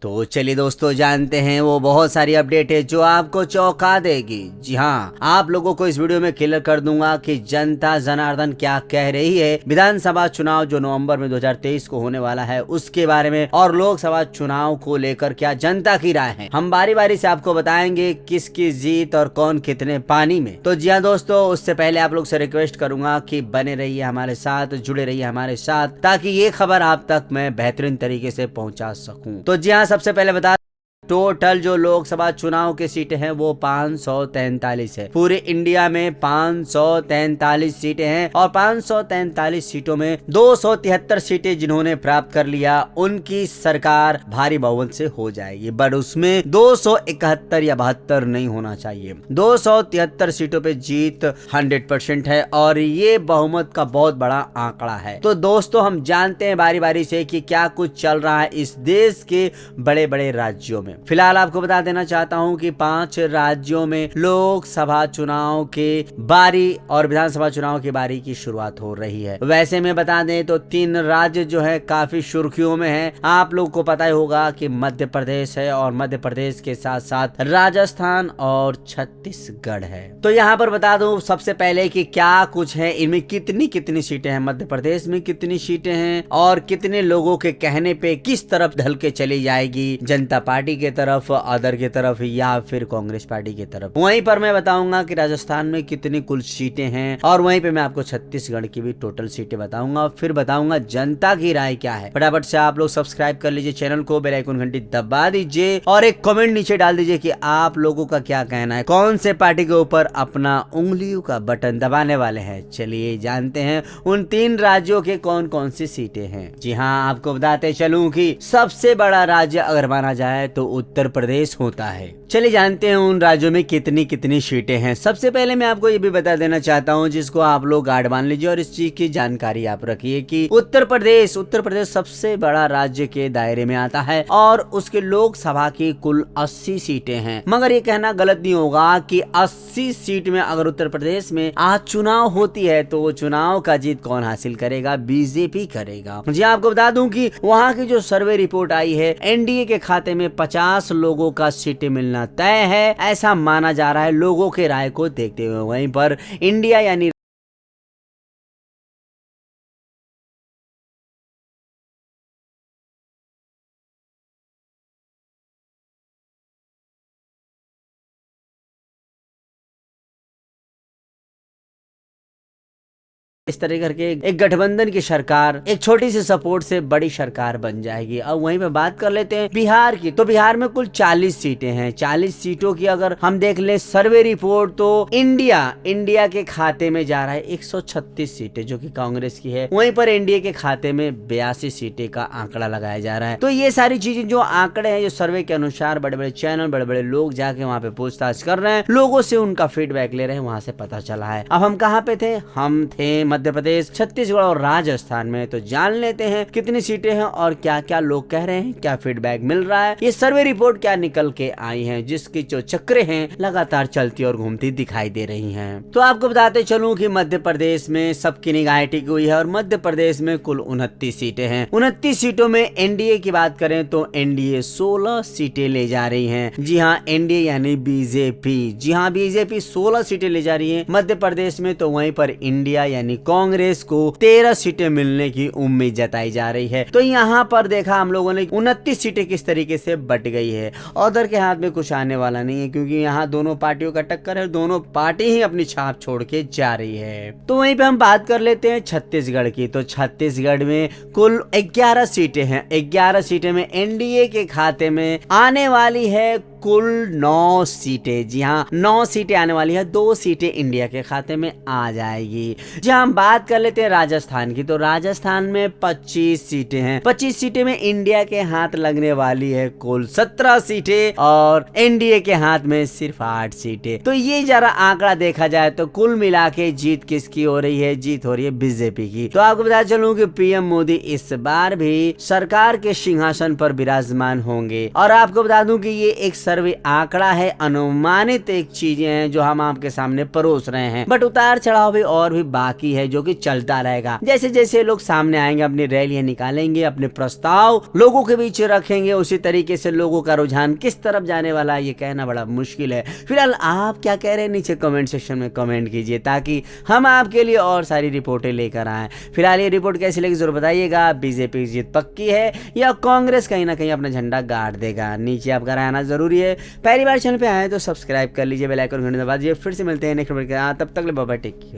तो चलिए दोस्तों, जानते हैं वो बहुत सारी अपडेट है जो आपको चौंका देगी। जी हाँ, आप लोगों को इस वीडियो में क्लियर कर दूंगा कि जनता जनार्दन क्या कह रही है विधानसभा चुनाव जो नवंबर में 2023 को होने वाला है उसके बारे में, और लोकसभा चुनाव को लेकर क्या जनता की राय है। हम बारी बारी से आपको बताएंगे किसकी जीत और कौन कितने पानी में। तो जी हाँ दोस्तों, उससे पहले आप लोग से रिक्वेस्ट करूंगा कि बने रहिए हमारे साथ, जुड़े रहिए हमारे साथ, ताकि ये खबर आप तक मैं बेहतरीन तरीके से पहुंचा सकूं। तो जी हाँ, सबसे पहले बता टोटल जो लोकसभा चुनाव की सीटें हैं वो 543 है। पूरे इंडिया में 543 सीटें हैं और 543 सीटों में 273 सीटें जिन्होंने प्राप्त कर लिया उनकी सरकार भारी बहुमत से हो जाएगी। बट उसमें 271 या 72 नहीं होना चाहिए। 273 सीटों पे जीत 100% है और ये बहुमत का बहुत बड़ा आंकड़ा है। तो दोस्तों, हम जानते हैं बारी बारी से कि क्या कुछ चल रहा है इस देश के बड़े बड़े राज्यों में। फिलहाल आपको बता देना चाहता हूं कि 5 राज्यों में लोकसभा चुनाव के बारी और विधानसभा चुनाव की बारी की शुरुआत हो रही है। वैसे में बता दें तो 3 राज्य जो है काफी सुर्खियों में है। आप लोग को पता ही होगा कि मध्य प्रदेश है और मध्य प्रदेश के साथ साथ राजस्थान और छत्तीसगढ़ है। तो यहाँ पर बता दूं सबसे पहले कि क्या कुछ है, इनमें कितनी कितनी सीटें हैं, मध्य प्रदेश में कितनी सीटें हैं और कितने लोगों के कहने पे किस तरफ ढल के चली जाएगी, जनता पार्टी के तरफ, अदर के तरफ या फिर कांग्रेस पार्टी की तरफ। वहीं पर मैं बताऊंगा कि राजस्थान में कितनी कुल सीटें हैं और वहीं पे मैं आपको छत्तीसगढ़ की भी टोटल सीटें बताऊंगा। फिर बताऊंगा जनता की राय क्या है। फटाफट से आप लोग सब्सक्राइब कर लीजिए चैनल को, बेल आइकन घंटी दबा दीजिए और एक कमेंट नीचे डाल दीजिए कि आप लोगों का क्या कहना है, कौन से पार्टी के ऊपर अपना उंगलियों का बटन दबाने वाले हैं। चलिए जानते हैं उन 3 राज्यों के कौन कौन सी सीटें हैं। जी हाँ, आपको बताते चलूं कि सबसे बड़ा राज्य अगर माना जाए तो उत्तर प्रदेश होता है। चलिए जानते हैं उन राज्यों में कितनी कितनी सीटें हैं। सबसे पहले मैं आपको ये भी बता देना चाहता हूं, जिसको आप लोग गार्ड मान लीजिए और इस चीज की जानकारी आप रखिए कि उत्तर प्रदेश सबसे बड़ा राज्य के दायरे में आता है और उसके लोकसभा की कुल 80 सीटें हैं। मगर ये कहना गलत नहीं होगा कि 80 सीट में अगर उत्तर प्रदेश में आज चुनाव होती है तो वो चुनाव का जीत कौन हासिल करेगा? बीजेपी करेगा। जी आपको बता दूं कि वहां की जो सर्वे रिपोर्ट आई है, एनडीए के खाते में 50 लोगों का सीटें मिलना तय है, ऐसा माना जा रहा है लोगों के राय को देखते हुए। वहीं पर इंडिया यानी इस तरह करके एक गठबंधन की सरकार एक छोटी सी सपोर्ट से बड़ी सरकार बन जाएगी। अब वहीं पे बात कर लेते हैं बिहार की। तो बिहार में कुल 40 सीटें हैं। 40 सीटों की अगर हम देख ले सर्वे रिपोर्ट तो इंडिया के खाते में जा रहा है 136 सीटें जो कि कांग्रेस की है। वहीं पर एनडीए के खाते में 82 सीटें का आंकड़ा लगाया जा रहा है। तो ये सारी चीजें जो आंकड़े हैं, जो सर्वे के अनुसार बड़े बड़े चैनल, बड़े बड़े लोग जाके वहाँ पे पूछताछ कर रहे हैं, लोगों से उनका फीडबैक ले रहे हैं, वहां से पता चला है। अब हम कहाँ पे थे? हम थे मध्य प्रदेश, छत्तीसगढ़ और राजस्थान में। तो जान लेते हैं कितनी सीटें हैं और क्या क्या लोग कह रहे हैं, क्या फीडबैक मिल रहा है, ये सर्वे रिपोर्ट क्या निकल के आई है, जिसकी जो चक्रे हैं लगातार चलती और घूमती दिखाई दे रही हैं। तो आपको बताते चलूं कि मध्य प्रदेश में सबकी निगाहें टिकी हुई है और मध्य प्रदेश में कुल 29 सीटें हैं। 29 सीटों में एनडीए की बात करें तो एनडीए 16 सीटें ले जा रही है। जी हाँ, एनडीए यानी बीजेपी। जी हाँ, बीजेपी 16 सीटें ले जा रही है मध्य प्रदेश में। तो वहीं पर इंडिया यानी कांग्रेस को 13 सीटें मिलने की उम्मीद जताई जा रही है। तो यहाँ पर देखा हम लोगों ने 29 सीटें किस तरीके से बट गई है। उधर के हाथ में कुछ आने वाला नहीं है, क्योंकि यहाँ दोनों पार्टियों का टक्कर है, दोनों पार्टी ही अपनी छाप छोड़ के जा रही है। तो वहीं पे हम बात कर लेते हैं छत्तीसगढ़ की। तो छत्तीसगढ़ में कुल 11 सीटें हैं। 11 सीटें में एनडीए के खाते में आने वाली है कुल 9 सीटें। जी हाँ, 9 सीटें आने वाली है, 2 सीटें इंडिया के खाते में आ जाएगी। जी हम बात कर लेते हैं राजस्थान की। तो राजस्थान में 25 सीटें हैं। 25 सीटें में इंडिया के हाथ लगने वाली है कुल 17 सीटें और एनडीए के हाथ में सिर्फ 8 सीटें। तो ये जरा आंकड़ा देखा जाए तो कुल मिला के जीत किसकी हो रही है? जीत हो रही है बीजेपी की। तो आपको बता चलूं कि पीएम मोदी इस बार भी सरकार के सिंहासन पर विराजमान होंगे और आपको बता दूं कि ये एक सर्वे आंकड़ा है, अनुमानित एक चीजें हैं जो हम आपके सामने परोस रहे हैं, बट उतार चढ़ाव भी और भी बाकी है जो कि चलता रहेगा। जैसे जैसे लोग सामने आएंगे, अपनी रैलियां निकालेंगे, अपने प्रस्ताव लोगों के बीच रखेंगे, उसी तरीके से लोगों का रुझान किस तरफ जाने वाला है ये कहना बड़ा मुश्किल है। फिलहाल आप क्या कह रहे हैं नीचे कमेंट सेक्शन में कमेंट कीजिए ताकि हम आपके लिए और सारी रिपोर्टें लेकर आए। फिलहाल ये रिपोर्ट कैसी लगी जरूर बताइएगा। बीजेपी की जीत पक्की है या कांग्रेस कहीं ना कहीं अपना झंडा गाड़ देगा? नीचे आपका राय आना जरूरी है। पहली बार चैनल पे आए तो सब्सक्राइब कर लीजिए, बेल आइकन घंटी दबा दीजिए। फिर से मिलते हैं नेक्स्ट वीडियो के साथ, तब तक ले बाय बाय, टेक केयर।